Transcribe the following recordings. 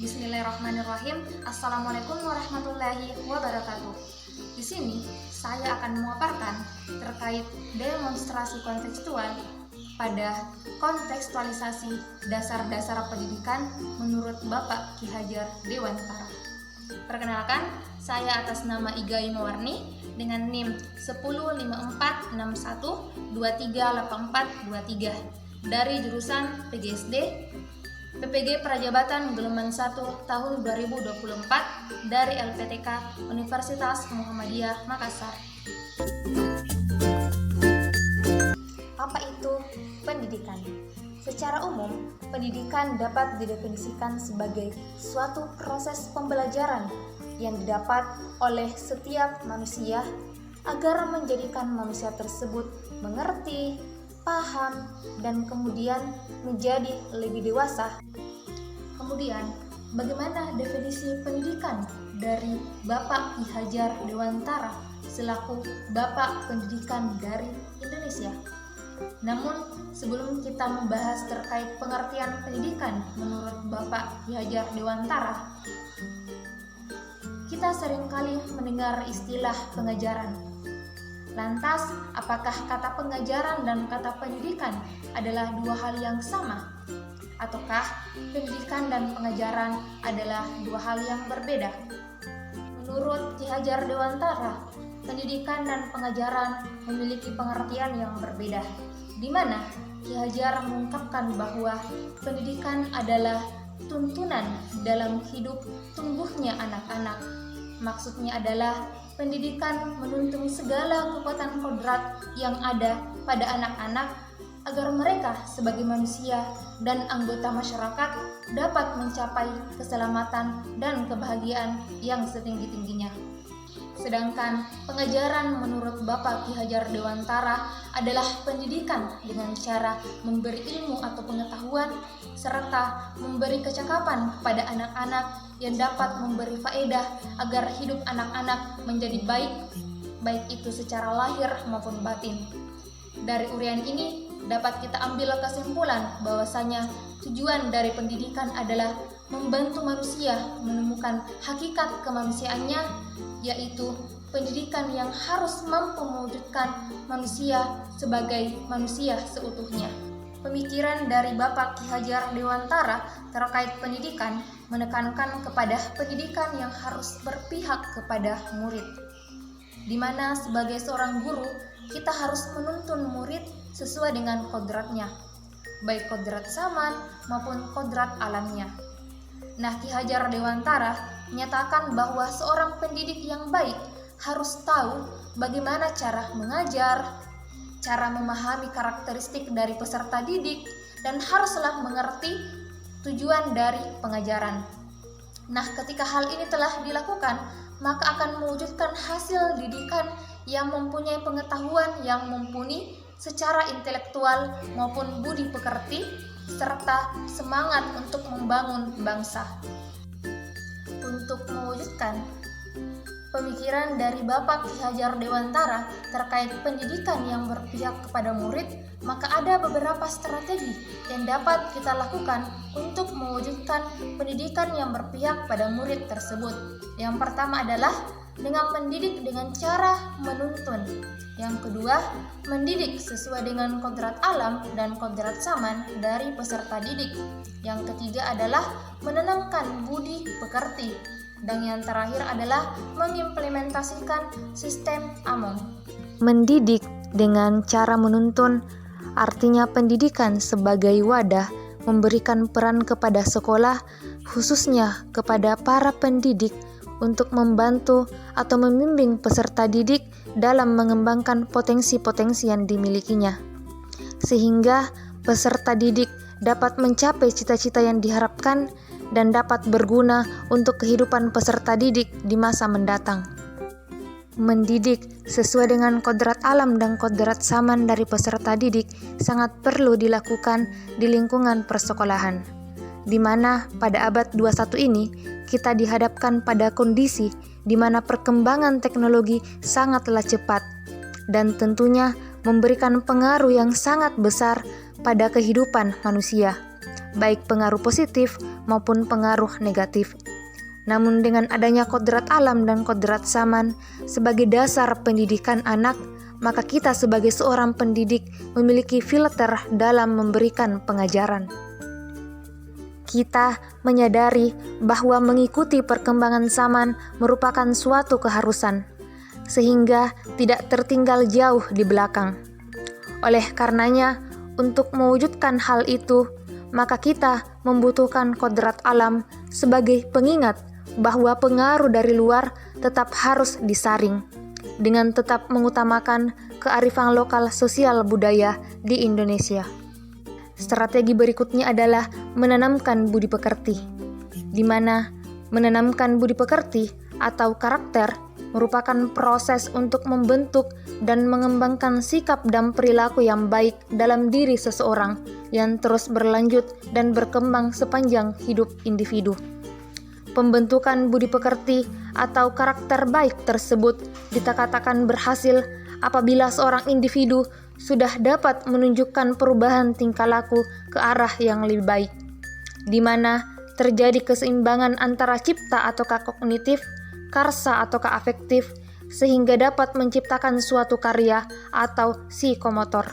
Bismillahirrahmanirrahim. Assalamualaikum warahmatullahi wabarakatuh. Di sini saya akan memaparkan terkait demonstrasi kontekstual pada kontekstualisasi dasar-dasar pendidikan menurut Bapak Ki Hajar Dewantara. Perkenalkan, saya atas nama Iga Imawarni dengan NIM 105461238423 dari jurusan PGSD PPG Prajabatan Gelombang 1 tahun 2024 dari LPTK Universitas Muhammadiyah Makassar. Apa itu pendidikan? Secara umum, pendidikan dapat didefinisikan sebagai suatu proses pembelajaran yang didapat oleh setiap manusia agar menjadikan manusia tersebut mengerti, paham, dan kemudian menjadi lebih dewasa. Kemudian, bagaimana definisi pendidikan dari Bapak Ki Hajar Dewantara selaku Bapak Pendidikan dari Indonesia? Namun, sebelum kita membahas terkait pengertian pendidikan menurut Bapak Ki Hajar Dewantara, kita seringkali mendengar istilah pengajaran. Lantas, apakah kata pengajaran dan kata pendidikan adalah dua hal yang sama? Ataukah pendidikan dan pengajaran adalah dua hal yang berbeda? Menurut Ki Hajar Dewantara, pendidikan dan pengajaran memiliki pengertian yang berbeda, di mana Ki Hajar mengungkapkan bahwa pendidikan adalah tuntunan dalam hidup tumbuhnya anak-anak. Maksudnya adalah pendidikan menuntun segala kekuatan kodrat yang ada pada anak-anak agar mereka sebagai manusia dan anggota masyarakat dapat mencapai keselamatan dan kebahagiaan yang setinggi-tingginya. Sedangkan pengajaran menurut Bapak Ki Hajar Dewantara adalah pendidikan dengan cara memberi ilmu atau pengetahuan serta memberi kecakapan pada anak-anak yang dapat memberi faedah agar hidup anak-anak menjadi baik itu secara lahir maupun batin. Dari uraian ini dapat kita ambil kesimpulan bahwasanya tujuan dari pendidikan adalah membantu manusia menemukan hakikat kemanusiaannya, yaitu pendidikan yang harus mampu mewujudkan manusia sebagai manusia seutuhnya. Pemikiran dari Bapak Ki Hajar Dewantara terkait pendidikan menekankan kepada pendidikan yang harus berpihak kepada murid, di mana sebagai seorang guru kita harus menuntun murid sesuai dengan kodratnya, baik kodrat zaman maupun kodrat alamnya. Nah, Ki Hajar Dewantara menyatakan bahwa seorang pendidik yang baik harus tahu bagaimana cara mengajar, cara memahami karakteristik dari peserta didik, dan haruslah mengerti tujuan dari pengajaran. Nah, ketika hal ini telah dilakukan, maka akan mewujudkan hasil didikan yang mempunyai pengetahuan yang mumpuni secara intelektual maupun budi pekerti, serta semangat untuk membangun bangsa. Untuk mewujudkan pemikiran dari Bapak Ki Hajar Dewantara terkait pendidikan yang berpihak kepada murid, maka ada beberapa strategi yang dapat kita lakukan untuk mewujudkan pendidikan yang berpihak pada murid tersebut. Yang pertama adalah dengan mendidik dengan cara menuntun. Yang kedua, mendidik sesuai dengan kodrat alam dan kodrat zaman dari peserta didik. Yang ketiga adalah menanamkan budi pekerti. Dan yang terakhir adalah mengimplementasikan sistem AMON. Mendidik dengan cara menuntun artinya pendidikan sebagai wadah memberikan peran kepada sekolah, khususnya kepada para pendidik untuk membantu atau membimbing peserta didik dalam mengembangkan potensi-potensi yang dimilikinya, sehingga peserta didik dapat mencapai cita-cita yang diharapkan dan dapat berguna untuk kehidupan peserta didik di masa mendatang. Mendidik sesuai dengan kodrat alam dan kodrat zaman dari peserta didik sangat perlu dilakukan di lingkungan persekolahan, di mana pada abad 21 ini kita dihadapkan pada kondisi di mana perkembangan teknologi sangatlah cepat dan tentunya memberikan pengaruh yang sangat besar pada kehidupan manusia. baik pengaruh positif maupun pengaruh negatif. Namun dengan adanya kodrat alam dan kodrat zaman sebagai dasar pendidikan anak, maka kita sebagai seorang pendidik memiliki filter dalam memberikan pengajaran. Kita menyadari bahwa mengikuti perkembangan zaman merupakan suatu keharusan, sehingga tidak tertinggal jauh di belakang. Oleh karenanya, untuk mewujudkan hal itu, maka kita membutuhkan kodrat alam sebagai pengingat bahwa pengaruh dari luar tetap harus disaring, dengan tetap mengutamakan kearifan lokal sosial budaya di Indonesia. Strategi berikutnya adalah menanamkan budi pekerti, di mana menanamkan budi pekerti atau karakter merupakan proses untuk membentuk dan mengembangkan sikap dan perilaku yang baik dalam diri seseorang yang terus berlanjut dan berkembang sepanjang hidup individu. Pembentukan budi pekerti atau karakter baik tersebut dikatakan berhasil apabila seorang individu sudah dapat menunjukkan perubahan tingkah laku ke arah yang lebih baik, di mana terjadi keseimbangan antara cipta atau kognitif, karsa atau afektif, sehingga dapat menciptakan suatu karya atau psikomotor.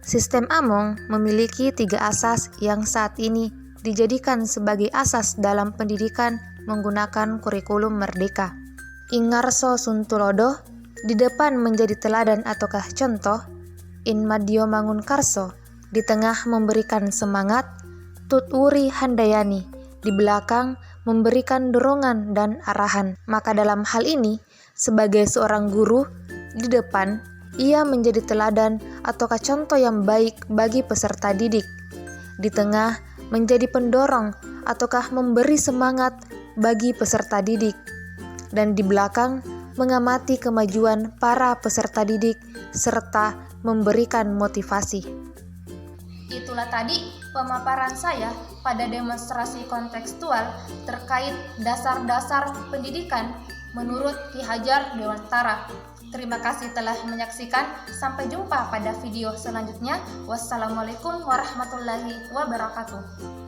Sistem Among memiliki 3 asas yang saat ini dijadikan sebagai asas dalam pendidikan menggunakan kurikulum merdeka. Ingarso Suntulodo, di depan menjadi teladan ataukah contoh, in madyo mangun karso, di tengah memberikan semangat, tutwuri handayani, di belakang memberikan dorongan dan arahan. Maka dalam hal ini, sebagai seorang guru, di depan ia menjadi teladan ataukah contoh yang baik bagi peserta didik, di tengah menjadi pendorong ataukah memberi semangat bagi peserta didik, dan di belakang mengamati kemajuan para peserta didik serta memberikan motivasi. Itulah tadi pemaparan saya pada demonstrasi kontekstual terkait dasar-dasar pendidikan menurut Ki Hajar Dewantara. Terima kasih telah menyaksikan. Sampai jumpa pada video selanjutnya. Wassalamualaikum warahmatullahi wabarakatuh.